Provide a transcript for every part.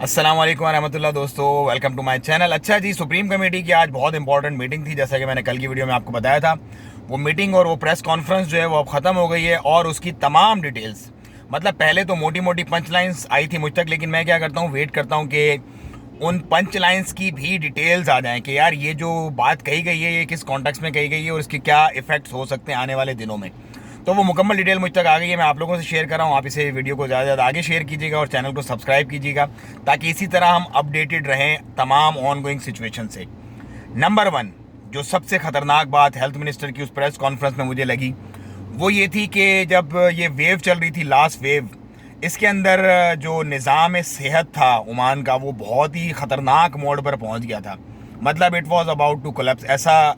अस्सलाम वालेकुम रहमतुल्लाह दोस्तों, वेलकम टू माय चैनल। अच्छा जी, सुप्रीम कमेटी की आज बहुत इंपॉर्टेंट मीटिंग थी, जैसा कि मैंने कल की वीडियो में आपको बताया था। वो मीटिंग और वो प्रेस कॉन्फ्रेंस जो है वो अब ख़त्म हो गई है और उसकी तमाम डिटेल्स, मतलब पहले तो मोटी मोटी पंच लाइन्स आई थी मुझ तक, लेकिन मैं क्या करता हूँ, वेट करता हूँ कि उन पंच लाइन्स की भी डिटेल्स आ जाएँ कि यार ये जो बात कही गई है ये किस कॉन्टेक्स्ट में कही गई है और इसके क्या इफ़ेक्ट्स हो सकते हैं आने वाले दिनों में। तो वो मुकम्मल डिटेल मुझ तक आ गई है, मैं आप लोगों से शेयर कर रहा हूँ। आप इसे वीडियो को ज़्यादा से ज़्यादा आगे शेयर कीजिएगा और चैनल को सब्सक्राइब कीजिएगा ताकि इसी तरह हम अपडेटेड रहें तमाम ऑन गोइंग सिचुएशन से। नंबर वन, जो सबसे ख़तरनाक बात हेल्थ मिनिस्टर की उस प्रेस कॉन्फ्रेंस में मुझे लगी वो ये थी कि जब ये वेव चल रही थी, लास्ट वेव, इसके अंदर जो निज़ाम सेहत था ओमान का वो बहुत ही ख़तरनाक मोड पर पहुंच गया था। मतलब it was about to collapse, ऐसा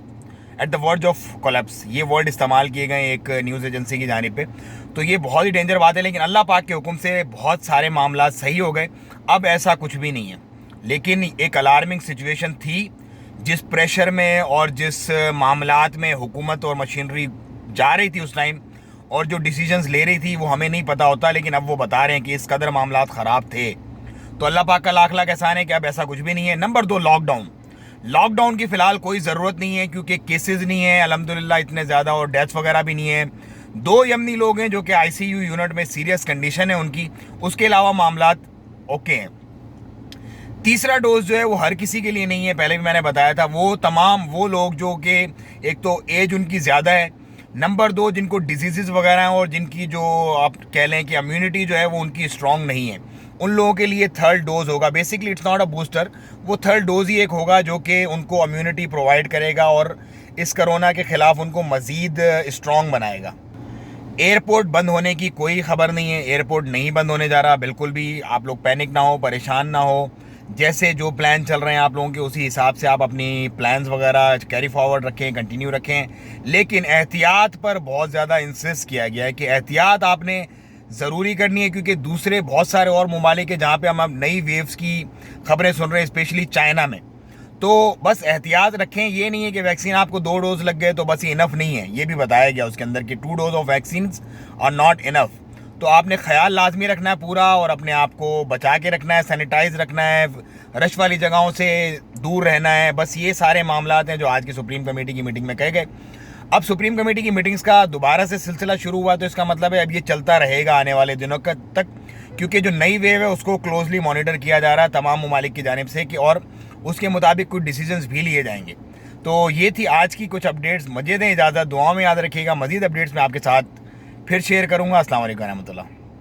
at the verge of collapse, ये वर्ड इस्तेमाल किए गए एक न्यूज़ एजेंसी की जानिब पे। तो ये बहुत ही डेंजर बात है, लेकिन अल्लाह पाक के हुक्म से बहुत सारे मामला सही हो गए। अब ऐसा कुछ भी नहीं है, लेकिन एक अलार्मिंग सिचुएशन थी जिस प्रेशर में और जिस मामलात में हुकूमत और मशीनरी जा रही थी उस टाइम, और जो डिसीजंस ले रही थी वो हमें नहीं पता होता, लेकिन अब वो बता रहे हैं कि इस कदर मामलात ख़राब थे। तो अल्लाह पाक का लाख लाख एहसान है कि अब ऐसा कुछ भी नहीं है। नंबर दो, लॉकडाउन की फ़िलहाल कोई ज़रूरत नहीं है क्योंकि केसेस नहीं है अल्हम्दुलिल्लाह इतने ज़्यादा, और डेथ्स वगैरह भी नहीं है। 2 यमनी लोग हैं जो कि आईसीयू यूनिट में सीरियस कंडीशन है उनकी, उसके अलावा मामलात ओके हैं। तीसरा डोज जो है वो हर किसी के लिए नहीं है, पहले भी मैंने बताया था। वो तमाम वो लोग जो कि एक तो एज उनकी ज़्यादा है, नंबर दो जिनको डिजीज़ वगैरह हैं और जिनकी जो आप कह लें कि इम्यूनिटी जो है वो उनकी स्ट्रॉन्ग नहीं है, उन लोगों के लिए थर्ड डोज होगा। Basically it's not a booster, वो थर्ड डोज ही एक होगा जो कि उनको इम्यूनिटी प्रोवाइड करेगा और इस कोरोना के ख़िलाफ़ उनको मज़ीद स्ट्रॉन्ग बनाएगा। एयरपोर्ट बंद होने की कोई खबर नहीं है, एयरपोर्ट नहीं बंद होने जा रहा बिल्कुल भी। आप लोग पैनिक ना हो, परेशान ना हो। जैसे जो प्लान चल रहे हैं आप लोगों के, उसी हिसाब से आप अपनी प्लान्स वगैरह कैरी फॉरवर्ड रखें, कंटिन्यू रखें। लेकिन एहतियात पर बहुत ज़्यादा इंसिस्ट किया गया है कि एहतियात आपने ज़रूरी करनी है, क्योंकि दूसरे बहुत सारे और ममालिक है जहाँ पे हम अब नई वेव्स की खबरें सुन रहे हैं, स्पेशली चाइना में। तो बस एहतियात रखें। ये नहीं है कि वैक्सीन आपको 2 डोज लग गए तो बस ये इनफ नहीं है, ये भी बताया गया उसके अंदर कि 2 dose of vaccine are not enough. तो आपने ख्याल लाजमी रखना है पूरा, और अपने आप को बचा के रखना है, सैनिटाइज रखना है, रश वाली जगहों से दूर रहना है। बस ये सारे मामलात हैं जो आज की सुप्रीम कमेटी की मीटिंग में कहे गए। अब सुप्रीम कमेटी की मीटिंग्स का दोबारा से सिलसिला शुरू हुआ, तो इसका मतलब है अब ये चलता रहेगा आने वाले दिनों तक, क्योंकि जो नई वेव है उसको क्लोजली मॉनिटर किया जा रहा है तमाम ममालिक की जानिब से कि और उसके मुताबिक कुछ डिसीजंस भी लिए जाएंगे। तो ये थी आज की कुछ अपडेट्स। मज़े दें, इजाज़त, दुआओं में याद रखिएगा। मज़ीद अपडेट्स मैं आपके साथ फिर शेयर करूँगा। अस्सलाम वालेकुम रहमतुल्लाह।